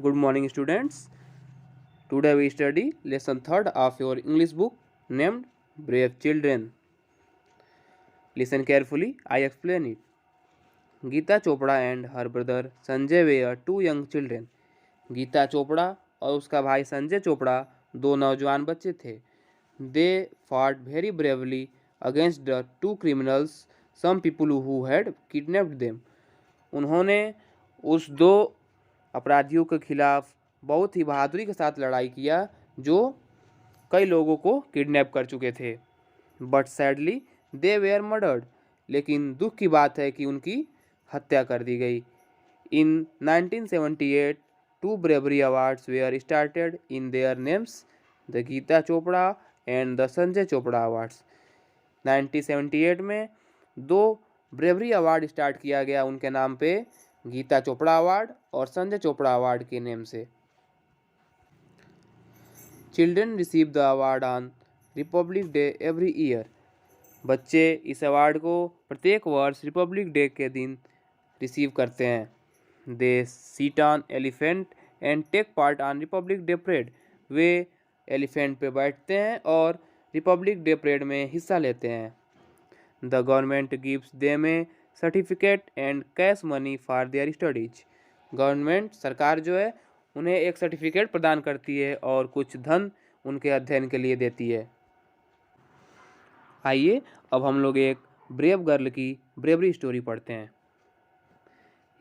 Good morning, students. Today we study lesson 3rd of your English book named Brave Children. Listen carefully, I explain it. Geeta Chopra and her brother Sanjay were two young children. Gita Chopra और उसका भाई संजय चोपड़ा दो नौजवान बच्चे थे. दे fought very bravely against the two criminals, some people who had kidnapped them. उन्होंने उस दो अपराधियों के खिलाफ बहुत ही बहादुरी के साथ लड़ाई किया जो कई लोगों को किडनैप कर चुके थे. But sadly they were murdered. लेकिन दुख की बात है कि उनकी हत्या कर दी गई. इन 1978 two bravery awards were started in their names, the Geeta Chopra and the Sanjay Chopra awards. 1978 में दो ब्रेवरी अवार्ड स्टार्ट किया गया उनके नाम पे, गीता चोपड़ा अवार्ड और संजय चोपड़ा अवार्ड के नेम से. Children receive the award on republic day every year. बच्चे इस अवार्ड को प्रत्येक वर्ष रिपब्लिक डे के दिन रिसीव करते हैं. They sit on elephant and take part on republic day parade. वे एलिफेंट पे बैठते हैं और रिपब्लिक डे परेड में हिस्सा लेते हैं. The government gives them A certificate and cash money for their studies. Government सरकार जो है उन्हें एक सर्टिफिकेट प्रदान करती है और कुछ धन उनके अध्ययन के लिए देती है. आइए अब हम लोग एक ब्रेव गर्ल की ब्रेवरी स्टोरी पढ़ते हैं.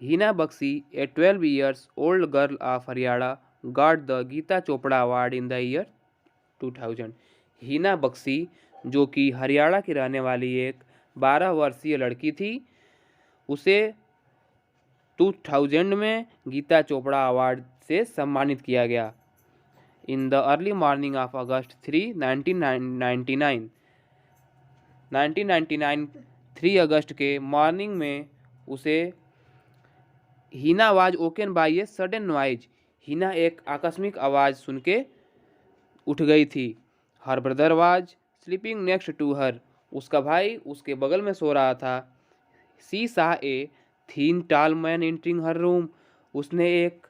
Hina Bakshi, a 12 years old girl of Haryana, got the Geeta Chopra Award in the year 2000. Hina Bakshi जो कि हरियाणा की रहने वाली एक 12 वर्षीय लड़की थी, उसे 2000 में गीता चोपड़ा अवार्ड से सम्मानित किया गया. In the early morning of August 3, 1999 3 अगस्त के मॉर्निंग में उसे Hina was woken by a sudden noise. Hina एक आकस्मिक आवाज़ सुन के उठ गई थी. Her brother was sleeping next to her. उसका भाई उसके बगल में सो रहा था. सी सा ए थीन टाल मैन एंटरिंग हर रूम. उसने एक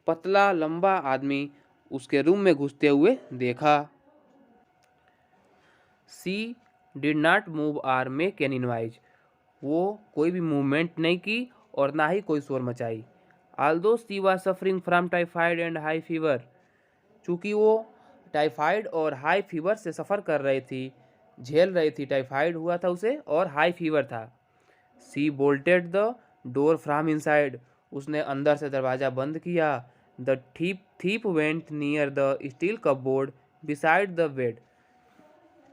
पतला लंबा आदमी उसके रूम में घुसते हुए देखा. She did not move or make any noise. वो कोई भी मूवमेंट नहीं की और ना ही कोई शोर मचाई. Aldous she was suffering from typhoid and high fever. चूँकि वो टाइफाइड और हाई फीवर से सफ़र कर रही थी, झेल रही थी. टाइफाइड हुआ था उसे और हाई फीवर था. She bolted the door from inside. उसने अंदर से दरवाज़ा बंद किया. The thief went near the steel cupboard beside the bed.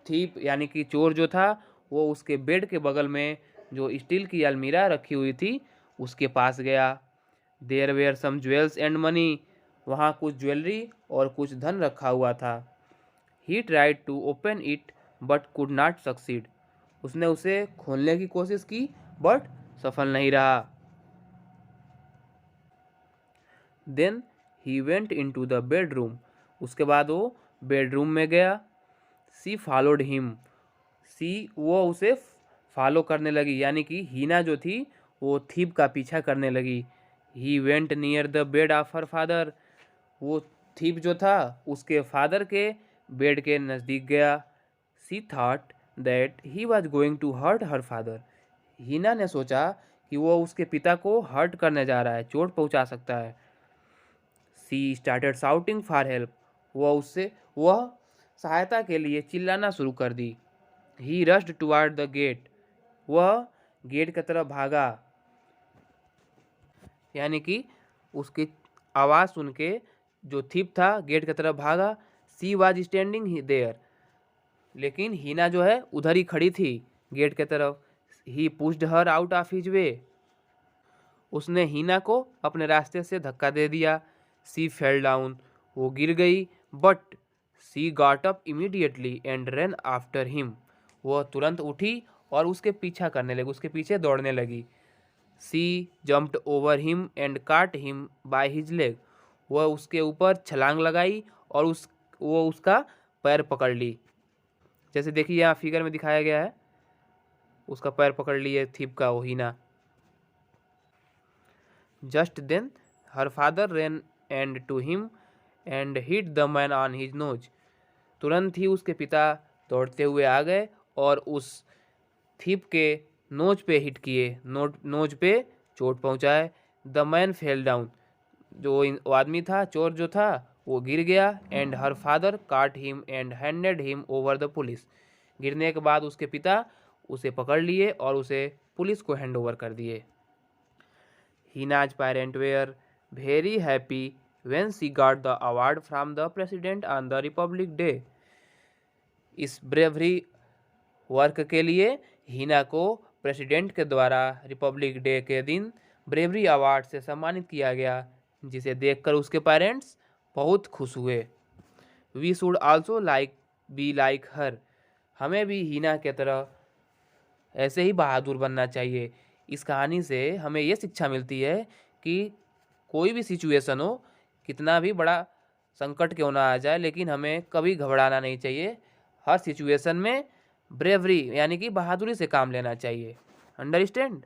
Thief यानी कि चोर जो था वो उसके बेड के बगल में जो स्टील की अलमीरा रखी हुई थी उसके पास गया. There were some jewels and money. वहाँ कुछ ज्वेलरी और कुछ धन रखा हुआ था. He tried to open it but could not succeed. उसने उसे खोलने की कोशिश की बट सफल नहीं रहा. Then he went into the bedroom. उसके बाद वो बेडरूम में गया. She followed him. वो उसे फॉलो करने लगी, यानी कि हीना जो थी वो थीप का पीछा करने लगी. He went near the bed of her father. वो थीप जो था उसके फादर के बेड के नज़दीक गया. She thought that he was going to hurt her father. Hina ने सोचा कि वो उसके पिता को हर्ट करने जा रहा है, चोट पहुंचा सकता है. She started shouting for help. वह सहायता के लिए चिल्लाना शुरू कर दी. He rushed toward the gate. वह गेट की तरफ भागा, यानी कि उसकी आवाज़ सुन के जो थीप था गेट की तरफ भागा. She was standing there. लेकिन हीना जो है उधर ही खड़ी थी गेट की तरफ. He pushed her out of his way. उसने हीना को अपने रास्ते से धक्का दे दिया. She fell down. वो गिर गई. But she got up immediately and run after him. वह तुरंत उठी और उसके पीछा करने लगी, उसके पीछे दौड़ने लगी. सी जम्प्ड ओवर हिम एंड काट हिम बाय हिज लेग. वह उसके ऊपर छलांग लगाई और वो उसका पैर पकड़ ली. जैसे देखिए यहाँ फिगर में दिखाया गया है, उसका पैर पकड़ लिए थीप का वो Hina. Just then her father ran and to him and hit the man on his nose. तुरंत ही उसके पिता दौड़ते हुए आ गए और उस थीप के नोज पे हिट किए, नोज पे चोट पहुंचाए। द मैन फेल डाउन, वो आदमी था, चोर जो था, वो गिर गया। एंड हर फादर काट him and handed him over the police. गिरने के बाद उसके पिता उसे पकड़ लिए और उसे पुलिस को हैंड ओवर कर दिए। Hina's parent were very happy when she got the award from the president on the Republic Day. इस ब्रेवरी वर्क के लिए हिना को प्रेसिडेंट के द्वारा रिपब्लिक डे के दिन ब्रेवरी अवार्ड से सम्मानित किया गया, जिसे देखकर उसके पेरेंट्स बहुत खुश हुए। We should also be like her. हमें भी हिना के तरह ऐसे ही बहादुर बनना चाहिए। इस कहानी से हमें ये शिक्षा मिलती है कि कोई भी सिचुएशन हो, कितना भी बड़ा संकट क्यों ना आ जाए, लेकिन हमें कभी घबराना नहीं चाहिए। हर सिचुएशन में ब्रेवरी यानी कि बहादुरी से काम लेना चाहिए। अंडरस्टैंड।